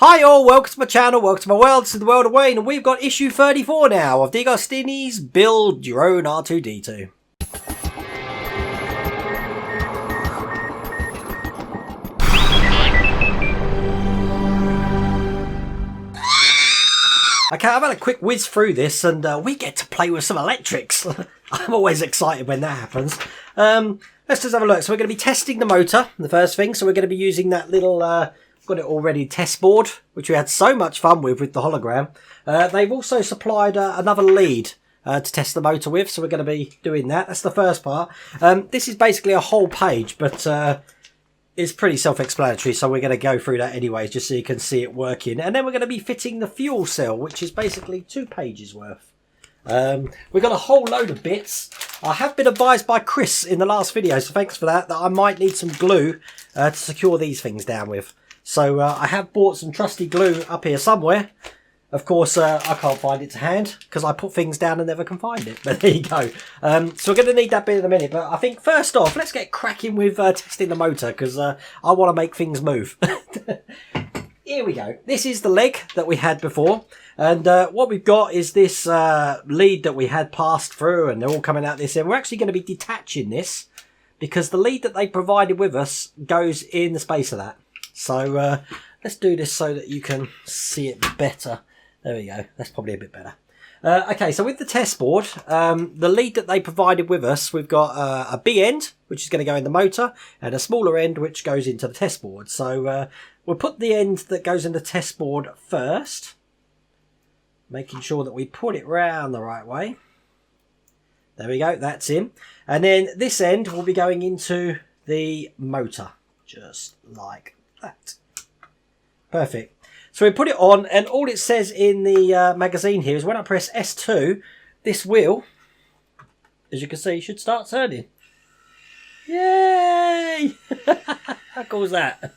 Hi all, welcome to my channel, welcome to my world, this is the world of Wayne, and we've got issue 34 now of D'Agostini's Build Your Own R2-D2. Okay, I've had a quick whiz through this and we get to play with some electrics. I'm always excited when that happens. Let's just have a look. So we're going to be testing the motor, the first thing. So we're going to be using that little, got it already, test board, which we had so much fun with the hologram. They've also supplied another lead to test the motor with. So we're going to be doing that. That's the first part. This is basically a whole page, but it's pretty self-explanatory, so we're going to go through that anyway, just so you can see it working. And then we're going to be fitting the fuel cell, which is basically 2 pages worth. We've got a whole load of bits. I have been advised by Chris in the last video, so thanks for that I might need some glue to secure these things down with. So I have bought some trusty glue up here somewhere. Of course, I can't find it to hand because I put things down and never can find it. But there you go. So we're going to need that bit in a minute. But I think first off, let's get cracking with testing the motor because I want to make things move. Here we go. This is the leg that we had before. And what we've got is this lead that we had passed through and they're all coming out this end. We're actually going to be detaching this because the lead that they provided with us goes in the space of that. So let's do this so that you can see it better. There we go. That's probably a bit better. Okay, so with the test board, the lead that they provided with us, we've got a big end, which is going to go in the motor, and a smaller end, which goes into the test board. So we'll put the end that goes in the test board first, making sure that we put it round the right way. There we go. That's in. And then this end will be going into the motor, just like that. Perfect. So we put it on, and all it says in the magazine here is when I press S2, this wheel, as you can see, should start turning. Yay! How cool is that?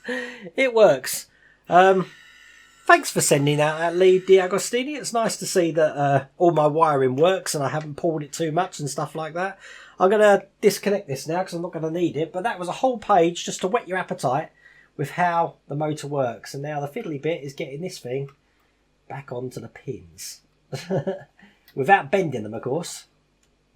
It works. Thanks for sending out that lead, D'Agostini. It's nice to see that all my wiring works and I haven't pulled it too much and stuff like that. I'm going to disconnect this now because I'm not going to need it, but that was a whole page just to whet your appetite with how the motor works. And now the fiddly bit is getting this thing back onto the pins without bending them, of course,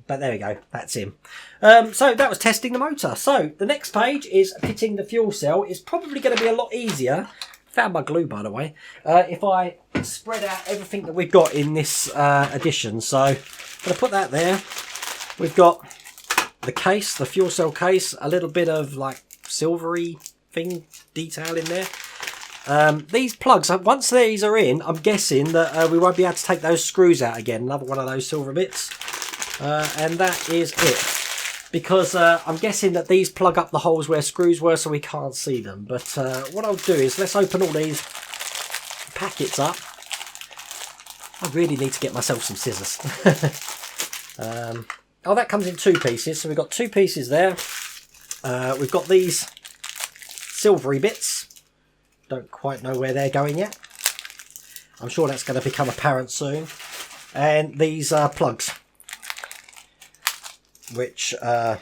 but there we go, that's him. So that was testing the motor. So the next page is fitting the fuel cell. It's probably going to be a lot easier, found my glue by the way, if I spread out everything that we've got in this edition. So I'm going to put that there. We've got the case, the fuel cell case, a little bit of like silvery detail in there. These plugs, once these are in, I'm guessing that we won't be able to take those screws out again. Another one of those silver bits, and that is it, because I'm guessing that these plug up the holes where screws were, so we can't see them. But what I'll do is let's open all these packets up. I really need to get myself some scissors. Oh, that comes in 2 pieces, so we've got 2 pieces there. We've got these silvery bits, don't quite know where they're going yet. I'm sure that's going to become apparent soon. And these are plugs, which I'm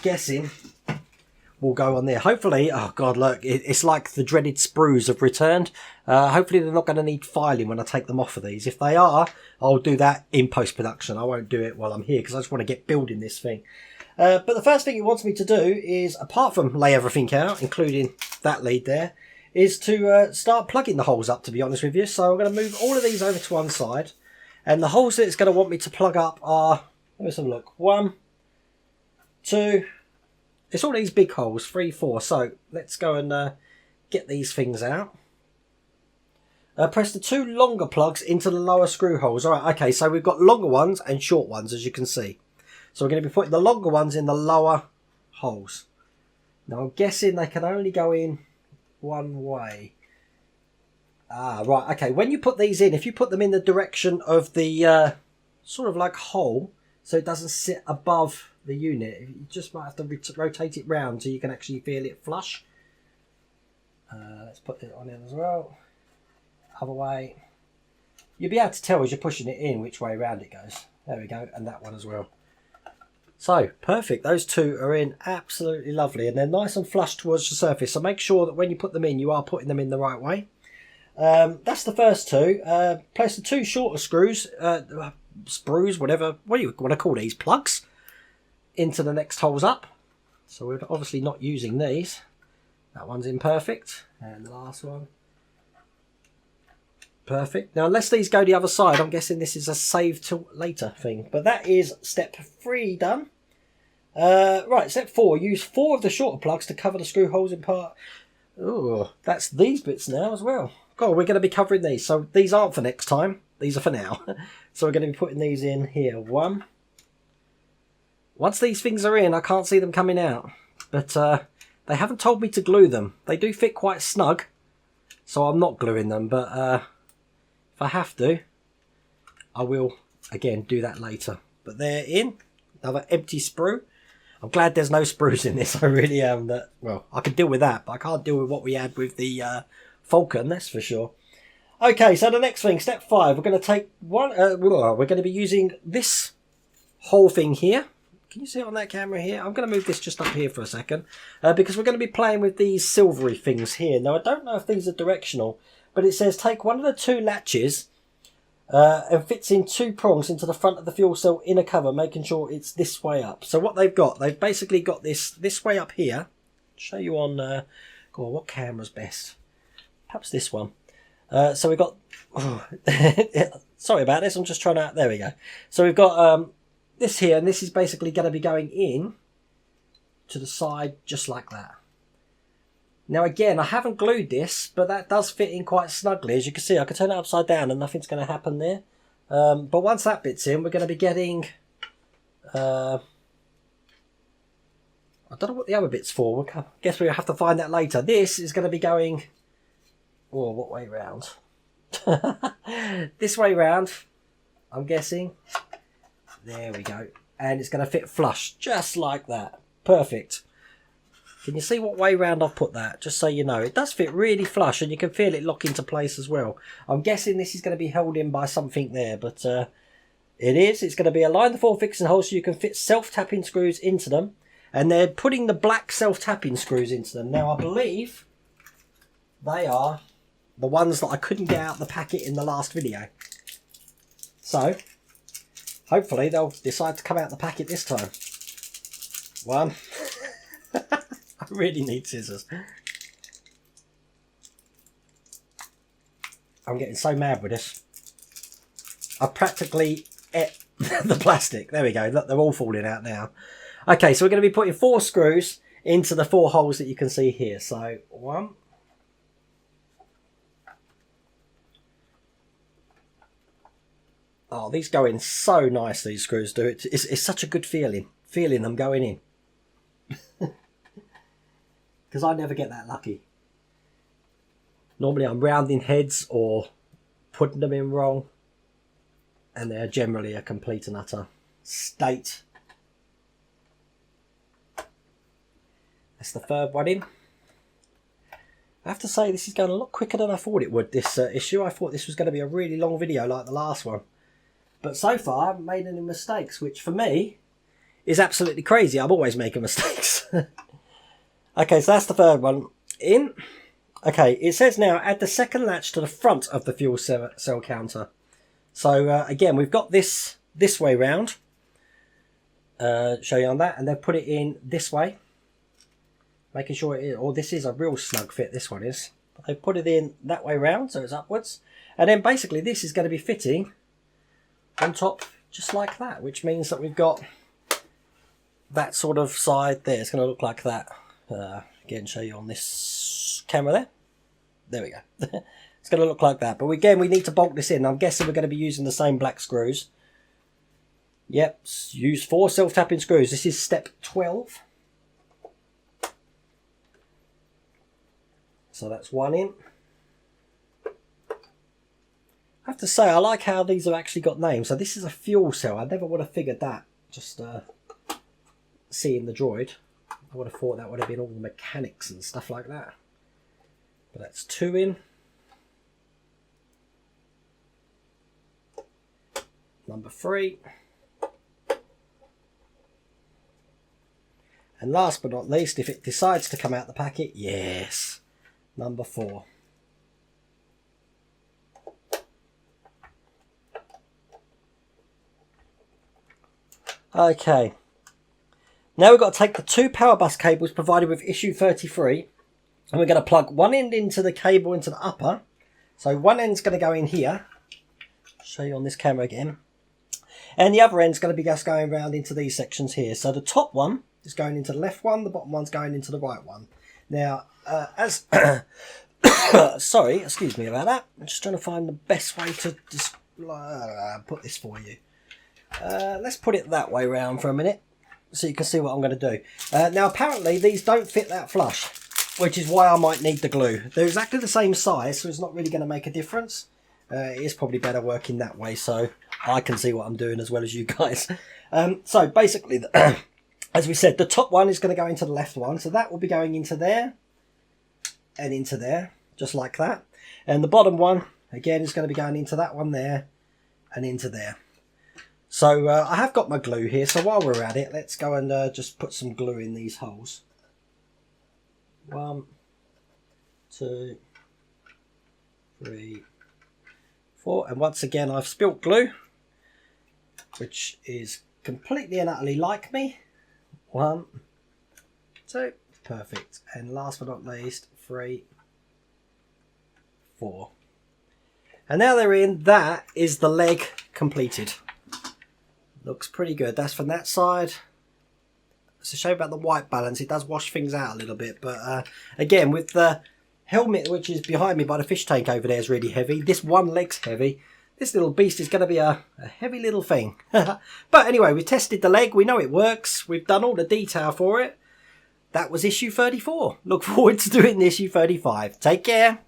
guessing will go on there. Hopefully, oh god, look, it's like the dreaded sprues have returned. Hopefully they're not going to need filing when I take them off of these. If they are, I'll do that in post-production. I won't do it while I'm here because I just want to get building this thing. But the first thing it wants me to do is, apart from lay everything out, including that lead there, is to start plugging the holes up, to be honest with you. So I'm going to move all of these over to one side. And the holes that it's going to want me to plug up are, let's have a look, 1, 2, it's all these big holes, 3, 4. So let's go and get these things out. Press the 2 longer plugs into the lower screw holes. All right, okay, so we've got longer ones and short ones, as you can see. So we're going to be putting the longer ones in the lower holes. Now I'm guessing they can only go in one way. Ah, right, okay. When you put these in, if you put them in the direction of the sort of like hole, so it doesn't sit above the unit, you just might have to rotate it round so you can actually feel it flush. Let's put it on in as well. Other way. You'll be able to tell as you're pushing it in which way around it goes. There we go, and that one as well. So, perfect. Those 2 are in absolutely lovely, and they're nice and flush towards the surface. So make sure that when you put them in, you are putting them in the right way. That's the first two. Place the two shorter screws, sprues, whatever, what do you want to call these, plugs, into the next holes up. So we're obviously not using these. That one's imperfect. And the last one. Perfect. Now, unless these go the other side, I'm guessing this is a save till later thing. But that is step 3 done. Right, step 4. Use 4 of the shorter plugs to cover the screw holes in part. Oh, that's these bits now as well. God, we're going to be covering these. So these aren't for next time. These are for now. So we're going to be putting these in here. One. Once these things are in, I can't see them coming out. But they haven't told me to glue them. They do fit quite snug. So I'm not gluing them. But if I have to, I will, again, do that later. But they're in. Another empty sprue. I'm glad there's no sprues in this. I really am. Well, I could deal with that, but I can't deal with what we had with the Falcon, that's for sure. Okay, so the next thing, step 5. We're going to take one. We're going to be using this whole thing here. Can you see it on that camera here? I'm going to move this just up here for a second because we're going to be playing with these silvery things here. Now, I don't know if these are directional, but it says take one of the 2 latches and fits in 2 prongs into the front of the fuel cell inner cover, making sure it's this way up. So what they've basically got this way up here. I'll show you on, God, what camera's best? Perhaps this one. So we've got, sorry about this, I'm just trying to, there we go. So we've got this here, and this is basically going to be going in to the side just like that. Now again, I haven't glued this, but that does fit in quite snugly. As you can see, I can turn it upside down and nothing's going to happen there. But once that bit's in, we're going to be getting... I don't know what the other bit's for. I guess we'll have to find that later. This is going to be going... Oh, what way round? This way round, I'm guessing. There we go. And it's going to fit flush, just like that. Perfect. Can you see what way round I've put that? Just so you know. It does fit really flush and you can feel it lock into place as well. I'm guessing this is going to be held in by something there, but it is. It's going to be aligned the 4 fixing holes so you can fit self-tapping screws into them. And they're putting the black self-tapping screws into them. Now, I believe they are the ones that I couldn't get out the packet in the last video. So, hopefully they'll decide to come out the packet this time. One. I really need scissors. I'm getting so mad with this. I practically ate the plastic. There we go. Look, they're all falling out now. Okay, so we're going to be putting 4 screws into the 4 holes that you can see here. So, 1. Oh, these go in so nice, these screws do. It's such a good feeling them going in. Because I never get that lucky. Normally I'm rounding heads or putting them in wrong. And they're generally a complete and utter state. That's the 3rd one in. I have to say this is going a lot quicker than I thought it would, this issue. I thought this was going to be a really long video like the last one. But so far I haven't made any mistakes, which for me is absolutely crazy. I'm always making mistakes. Okay, so that's the 3rd one in. Okay, it says now add the 2nd latch to the front of the fuel cell counter. So again, we've got this way round. Show you on that, and they've put it in this way, making sure it is. Oh, this is a real snug fit. This one is. But they've put it in that way round, so it's upwards, and then basically this is going to be fitting on top just like that, which means that we've got that sort of side there. It's going to look like that. Again, show you on this camera there. There we go. It's going to look like that. But again, we need to bolt this in. I'm guessing we're going to be using the same black screws. Yep, use 4 self-tapping screws. This is step 12. So that's 1 in. I have to say, I like how these have actually got names. So this is a fuel cell. I never would have figured that. Just seeing the droid. I would have thought that would have been all mechanics and stuff like that. But that's 2 in. Number 3. And last but not least, if it decides to come out the packet, yes, number 4. Okay. Now we've got to take the 2 power bus cables provided with issue 33, and we're going to plug one end into the cable into the upper. So one end's going to go in here. Show you on this camera again. And the other end's going to be just going around into these sections here. So the top one is going into the left one, the bottom one's going into the right one. Now, as... sorry, excuse me about that. I'm just trying to find the best way to just put this for you. Let's put it that way round for a minute, so you can see what I'm going to do. Now, apparently, these don't fit that flush, which is why I might need the glue. They're exactly the same size, so it's not really going to make a difference. It is probably better working that way, so I can see what I'm doing as well as you guys. So basically, as we said, the top one is going to go into the left one, so that will be going into there and into there, just like that. And the bottom one, again, is going to be going into that one there and into there. So I have got my glue here, so while we're at it, let's go and just put some glue in these holes. 1, 2, 3, 4, and once again I've spilt glue, which is completely and utterly like me. 1, 2, perfect, and last but not least 3, 4, and now they're in. That is the leg completed. Looks pretty good. That's from that side. It's a shame about the white balance, it does wash things out a little bit, but again, with the helmet which is behind me by the fish tank over there is really heavy, this one leg's heavy, this little beast is going to be a heavy little thing. But anyway, we tested the leg, we know it works, we've done all the detail for it. That was issue 34. Look forward to doing issue 35. Take care.